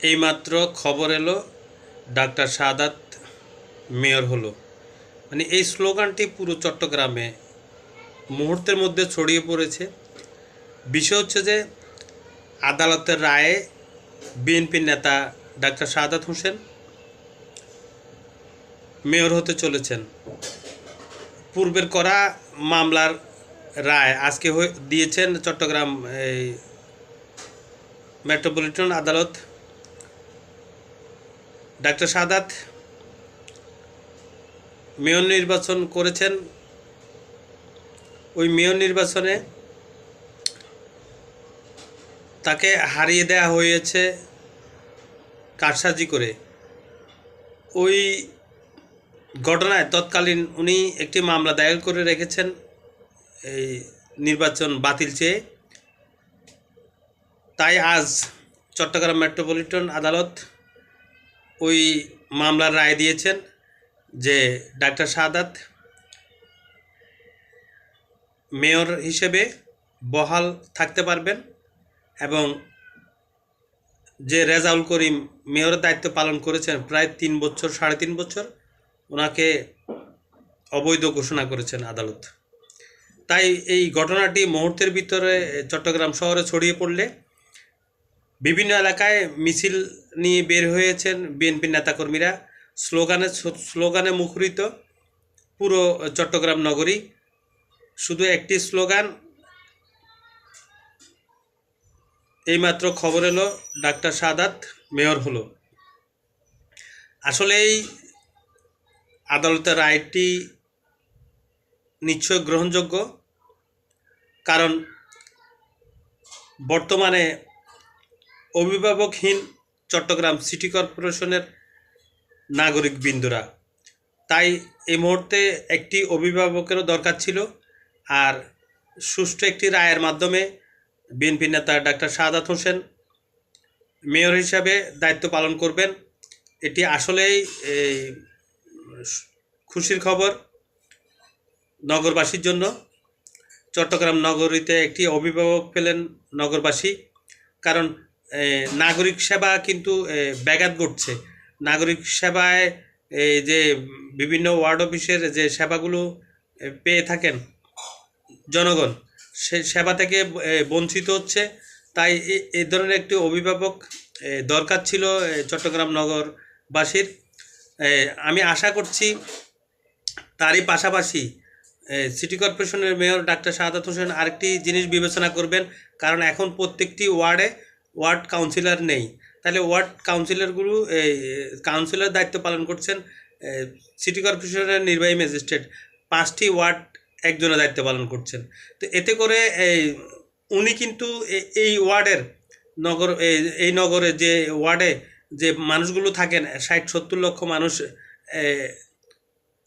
এইমাত্র খবর এলো ডাক্তার সাদাত মেয়র হলো। মানে এই স্লোগানটি পুরো চট্টগ্রামে মুহূর্তের মধ্যে ছড়িয়ে পড়েছে। বিষয় হচ্ছে যে আদালতের রায়ে বিএনপির নেতা ডাক্তার সাদাত হোসেন মেয়র হতে চলেছেন। পূর্বের করা মামলার রায় আজকে দিয়েছেন চট্টগ্রাম মেট্রোপলিটন আদালত। ডাক্তার সাদাত মেয়র নির্বাচন করেছেন। ওই মেয়র নির্বাচনে তাকে হারিয়ে দেওয়া হয়েছে কারসাজি করে। ওই ঘটনায় তৎকালীন উনি একটি মামলা দায়ের করে রেখেছেন এই নির্বাচন বাতিল চেয়ে। তাই আজ চট্টগ্রাম মেট্রোপলিটন আদালত ওই মামলার রায় দিয়েছেন যে ডাক্তার সাদাত মেয়র হিসেবে বহাল থাকতে পারবেন এবং যে রেজাউল করিম মেয়রের দায়িত্ব পালন করেছেন প্রায় 3 বছর 3.5 বছর, ওনাকে অবৈধ ঘোষণা করেছেন আদালত। তাই এই ঘটনাটি মুহূর্তের ভিতরে চট্টগ্রাম শহরে ছড়িয়ে পড়লে বিভিন্ন এলাকায় মিছিল নিয়ে বের হয়েছেন বিএনপির নেতাকর্মীরা। স্লোগানে মুখরিত পুরো চট্টগ্রাম নগরী। শুধু একটি স্লোগান, এইমাত্র খবর এলো ডাক্তার সাদাত মেয়র হলো। আসলে এই আদালতের রায়টি নিশ্চয় গ্রহণযোগ্য, কারণ বর্তমানে অভিভাবকহীন চট্টগ্রাম সিটি কর্পোরেশনের নাগরিক বিন্দুরা। তাই এই মুহূর্তে একটি অভিভাবকেরও দরকার ছিল। আর সুষ্ঠু একটি রায়ের মাধ্যমে বিএনপি নেতা ডাক্তার সাদাত হোসেন মেয়র হিসাবে দায়িত্ব পালন করবেন। এটি আসলেই খুশির খবর নগরবাসীর জন্য। চট্টগ্রাম নগরীতে একটি অভিভাবক পেলেন নগরবাসী, কারণ নাগরিক সেবা কিন্তু ব্যাঘাত ঘটছে। নাগরিক সেবায় যে বিভিন্ন ওয়ার্ড অফিসের যে সেবাগুলো পেয়ে থাকেন জনগণ, সে সেবা থেকে বঞ্চিত হচ্ছে। তাই এই ধরনের একটি অভিভাবক দরকার ছিল চট্টগ্রাম নগরবাসীর। আমি আশা করছি তারই পাশাপাশি সিটি কর্পোরেশনের মেয়র ডাক্তার সাদাত হোসেন আরেকটি জিনিস বিবেচনা করবেন, কারণ এখন প্রত্যেকটি ওয়ার্ডে ওয়ার্ড কাউন্সিলর নেই। তাহলে ওয়ার্ড কাউন্সিলরগুলো কাউন্সিলর দায়িত্ব পালন করছেন সিটি কর্পোরেশনের নির্বাহী ম্যাজিস্ট্রেট, 5টি ওয়ার্ড একজনের দায়িত্ব পালন করছেন। তো এতে করে উনি কিন্তু এই ওয়ার্ডের এই নগরে যে ওয়ার্ডে যে মানুষগুলো থাকেন 60-70 লক্ষ মানুষ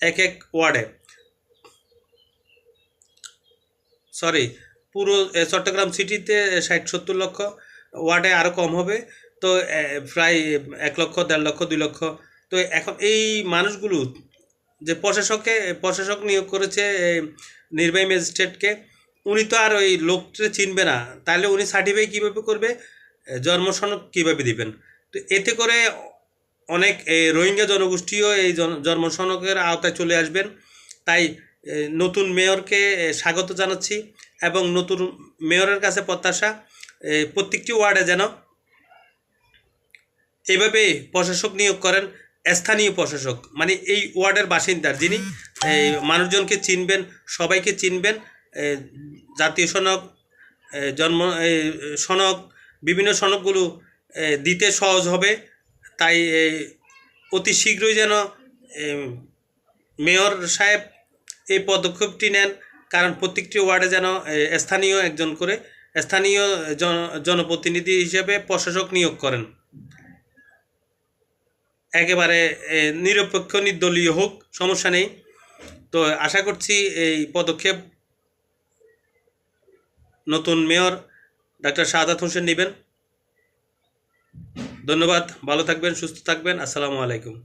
এক ওয়ার্ডে, পুরো চট্টগ্রাম সিটিতে 60-70 লক্ষ, ওয়ার্ডে আরও কম হবে। তো প্রায় 1 লক্ষ 1.5 লক্ষ 2 লক্ষ। তো এখন এই মানুষগুলো যে প্রশাসক নিয়োগ করেছে নির্বাহী ম্যাজিস্ট্রেটকে, উনি তো আর ওই লোকটা চিনবে না। তাহলে উনি সার্টিফাই কীভাবে করবে, জন্ম সনদ কীভাবে দিবেন? তো এতে করে অনেক রোহিঙ্গা জনগোষ্ঠীও এই জন্ম সনদের আওতায় চলে আসবেন। তাই নতুন মেয়রকে স্বাগত জানাচ্ছি এবং নতুন মেয়রের কাছে প্রত্যাশা প্রত্যেকটি ওয়ার্ডে যেন এইভাবে প্রশাসক নিয়োগ করেন, স্থানীয় প্রশাসক, মানে এই ওয়ার্ডের বাসিন্দার, যিনি মানুষজনকে চিনবেন, সবাইকে চিনবেন। জাতীয় সনদ, জন্ম সনদ, বিভিন্ন সনদগুলো দিতে সহজ হবে। তাই অতি শীঘ্রই যেন মেয়র সাহেব এই পদক্ষেপটি নেন, কারণ প্রত্যেকটি ওয়ার্ডে যেন স্থানীয় একজন করে স্থানীয় জনপ্রতিনিধি হিসেবে প্রশাসক নিয়োগ করেন। একেবারে নিরপেক্ষ নির্দলীয় হোক, সমস্যা নেই। তো আশা করছি এই পদক্ষেপ নতুন মেয়র ডাক্তার সাদাত হোসেন নেবেন। ধন্যবাদ, ভালো থাকবেন, সুস্থ থাকবেন। আসসালামু আলাইকুম।